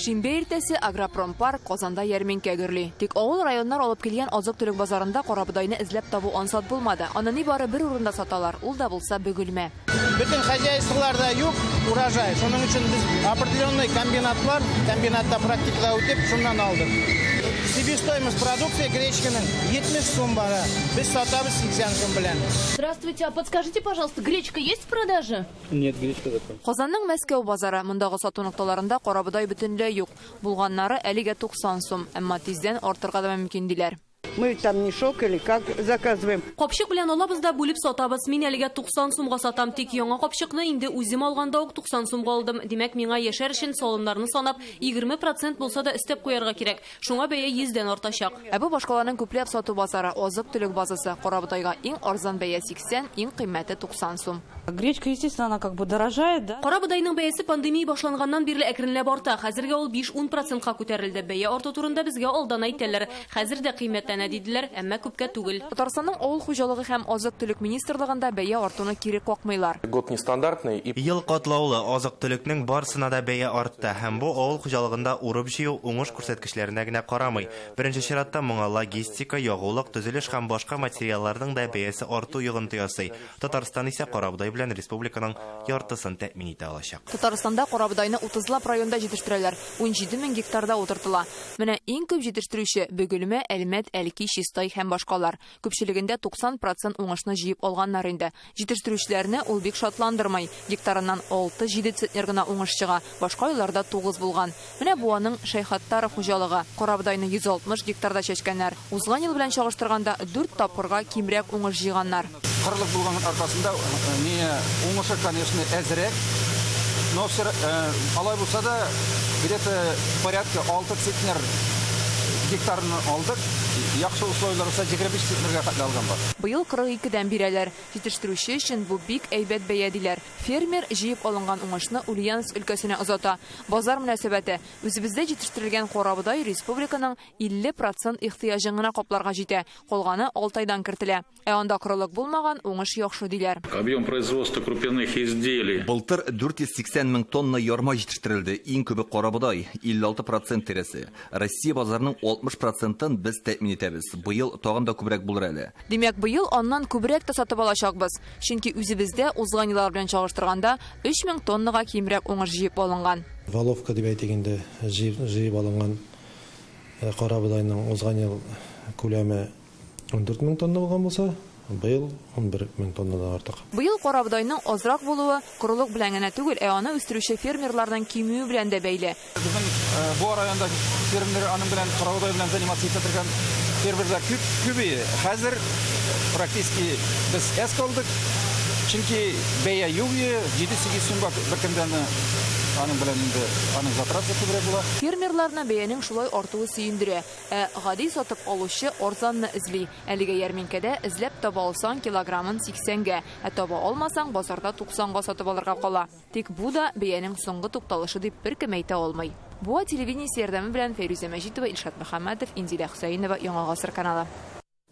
Шимбе иртәсе Агропромпарк Казанда ярминкә гөрли. Тик авыл районнар алып килгән азык-төлек базарында карабудайны эзләп табу ансат булмады. Аны ни бары бер урында саталар, ул да булса бөгелмә. Bütün хозяйстволарда юк урожай. Шуның өчен без определенный комбинат бар, комбинатта практикада үтеп, шуннан алдык. Себестоимость продукции гречканың 70 сум бара. Без сатабыз 80 сум белән. Здравствуйте, а подскажите, пожалуйста, гречка есть в продаже? Нет, гречка такой. Казанның Мәскәү базары мондагы сату нокталарында карабудай бөтенләй юк. Булганнары әлегә 90 сум, әмма тиздән артырга да мөмкин диләр. Мы там мешок или как заказываем. Капчык белән алабыз да бүлеп сатабыз. Мин әлегә 90 сумга сатам, тик яңа капчыкны инде үзем алганда ук 90 сумга алдым. Димәк, миңа яшәр өчен салымнарны санап 20% булса да өстәп куярга кирәк. Шуңа бәя 100дән артачак. Бу башкаларның күпләп сату базары азык-төлек базасы. Карабудайга иң арзан бәя 80, иң кыйммәте 90 сум. Гречка, естественно, она как бы дорожает, да? Карабудайның бәясе пандемия башланганнан бирле әкренләп арта. Хәзергә ул 5-10%-ка күтәрелде. Бәя арту турында безгә алдан әйтәләр. Хәзер дә кыйммәтләнә диделәр, әмма күпкә түгел. Татарстанның авыл хуҗалыгы һәм азык-төлек министрлыгында бәя артуны кире какмыйлар. Год нестандартный. Ел катлаулы азык-төлекнең барысына да бәя артты һәм бу авыл хуҗалыгында урып җыю уңыш күрсәткечләренә генә карамый. Беренче чиратта моңа логистика, ягулык, төзелеш һәм башка материалларның да бәясе арту йогынты ясый. Татарстан исә карабудай белән республиканың яртысын тәэмин итә алачак. Татарстанда карабудайны 30лап районда җитештерәләр, 17 мең гектарда утыртыла. Менә иң күп җитештерүче Бөгелмә, Әлмәт, Әлки, Чистай һәм башкалар. Күпчелегендә 90% уңышны җыеп алганнар инде. Җитештерүчеләрне ул бик шатландырмый. Гектарыннан 6-7 центнер гына уңыш чыга, башка айларда 9 булган. Менә бу аның Шәйхәттаров хуҗалыгы. Карабудайны 160 гектарда чәчкәннәр. Узган ел белән чагыштырганда 4 тапкырга кимрәк уңыш җыйганнар. Кырлык булган аркасында уңышы, конечно, әзрәк. Но алай булса да, где-то порядка 6 центнер гектарны алдык. Яхшы условиялар булса 25 центнерга катланган бар. Быел 42дән бирәләр. Җитештерүче өчен бу бик әйбәт бәя диләр. Фермер җыеп алынган уңышны Ульяновск өлкәсенә озата. Базар мөнәсәбәте үзебездә җитештерелгән карабудай республиканың 50% ихтыяҗын гына капларга җитә. Калганы 6 айдан кертелә. Анда кырылык булмаган уңыш яхшы диләр. Объем производства крупяных изделий. Былтыр 480 мең тонна ярма җитештерелде. Иң күбе карабудай 56% тирәсе. Россия базарының 60%-ын без тәэмин итәбез. Быел тагын да күбрәк булыр әле. Димәк, быел аннан күбрәк тә сатып алачакбыз. Чөнки үзебездә узган еллар белән чагыштырганда 3000 тоннага кимрәк уңыш җыеп алынган. Воловка дип әйтгәндә җыеп алынган карабудайның узган ел күләме 14 мең тонна булган булса, быел 11 мең тоннадан артык. Быел карабудайның азрак булуы корылык белән генә түгел, аны үстерүче фермерларның кимүе белән дә бәйле. Безнең бу районда фермерлар аның белән карабудай белән заниматься итә торган фермерлар күбәйә. Хәзер практически без әз калдык. Чөнки бәя югы 7-8 сумга бер аның белән инде аның затраты күбрәк була. Фермерларны бәянең шулай артуы сөендерә. Гади сатып алучы арзанны эзли. Әлегә ярминкәдә эзләп таба алсаң килограммын 80гә, таба алмасаң базарда 90га сатып алырга кала. Тик бу да бәянең соңгы тукталышы дип беркем әйтә алмый. Бу телевидение ярдәме белән Фәйрүзә Мәҗитова, Илшат Мөхәммәтов, Инзилә Хөсәенова, Яңа гасыр каналы.